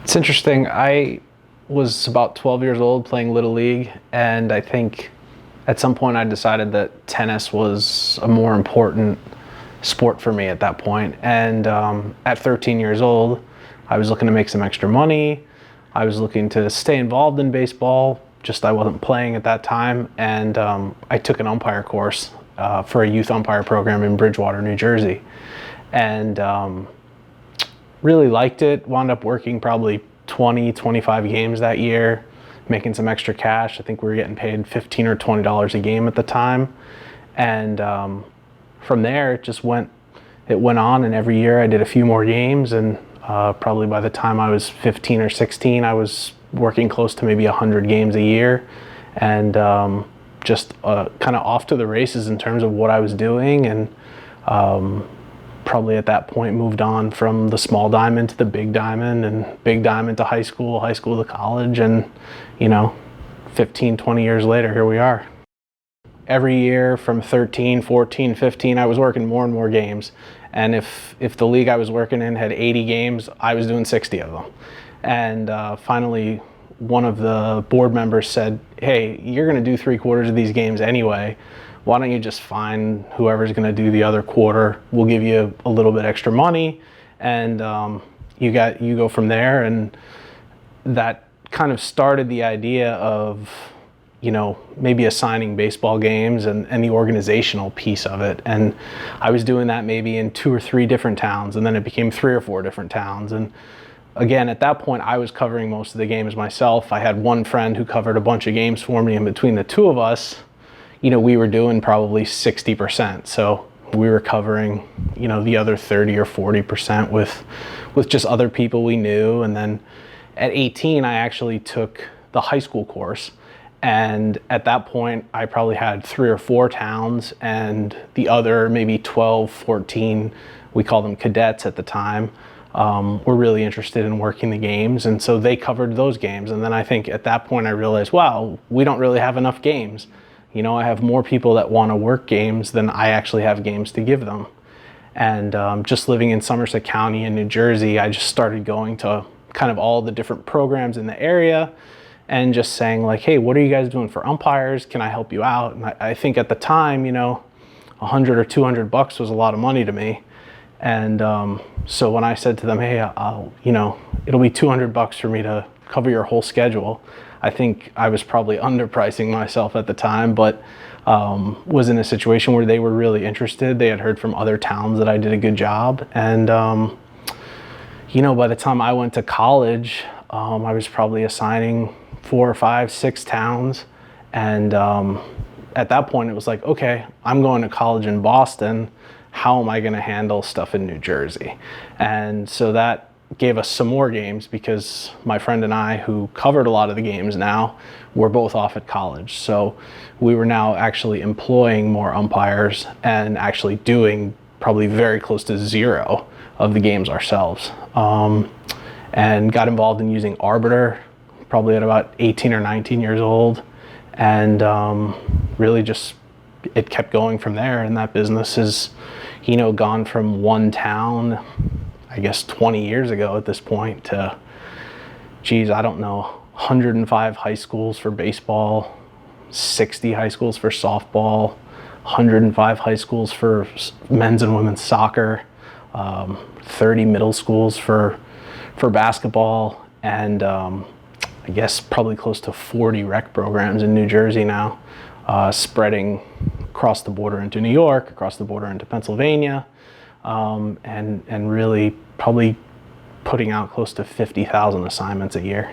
It's interesting. I was about 12 years old playing Little League, and I think at some point I decided that tennis was a more important sport for me at that point. And at 13 years old, I was looking to make some extra money. I was looking to stay involved in baseball, just I wasn't playing at that time. And I took an umpire course for a youth umpire program in Bridgewater, New Jersey. And really liked it, wound up working probably 20, 25 games that year, making some extra cash. I think we were getting paid $15 or $20 a game at the time. And from there, it went on, and every year I did a few more games, and probably by the time I was 15 or 16, I was working close to maybe 100 games a year, and just kind of off to the races in terms of what I was doing. And probably at that point moved on from the small diamond to the big diamond, and big diamond to high school to college, and 15, 20 years later, here we are. Every year from 13, 14, 15, I was working more and more games. And if the league I was working in had 80 games, I was doing 60 of them. And finally, one of the board members said, "Hey, you're gonna do 3/4 of these games anyway. Why don't you just find whoever's gonna do the other quarter? We'll give you a little bit extra money, and you go from there." And that kind of started the idea of maybe assigning baseball games and the organizational piece of it. And I was doing that maybe in 2 or 3 different towns, and then it became 3 or 4 different towns. And again, at that point, I was covering most of the games myself. I had one friend who covered a bunch of games for me, and between the two of us, we were doing probably 60%. So we were covering, the other 30 or 40% with just other people we knew. And then at 18, I actually took the high school course. And at that point, I probably had 3 or 4 towns, and the other maybe 12, 14, we called them cadets at the time, were really interested in working the games. And so they covered those games. And then I think at that point I realized, wow, we don't really have enough games. I have more people that want to work games than I actually have games to give them. And just living in Somerset County in New Jersey, I just started going to kind of all the different programs in the area and just saying like, "Hey, what are you guys doing for umpires? Can I help you out?" And I think at the time, $100 or $200 was a lot of money to me. And so when I said to them, "Hey, it'll be $200 for me to cover your whole schedule," I think I was probably underpricing myself at the time, but was in a situation where they were really interested. They had heard from other towns that I did a good job. And, by the time I went to college, I was probably assigning 4 or 5, 6 towns. And at that point, it was like, okay, I'm going to college in Boston. How am I going to handle stuff in New Jersey? And so that gave us some more games, because my friend and I, who covered a lot of the games now, were both off at college. So we were now actually employing more umpires and actually doing probably very close to 0 of the games ourselves. And got involved in using Arbiter probably at about 18 or 19 years old. And really just, it kept going from there. And that business has, gone from one town, I guess 20 years ago at this point, to, I don't know, 105 high schools for baseball, 60 high schools for softball, 105 high schools for men's and women's soccer, 30 middle schools for basketball, and I guess probably close to 40 rec programs in New Jersey now, spreading across the border into New York, across the border into Pennsylvania, and really probably putting out close to 50,000 assignments a year.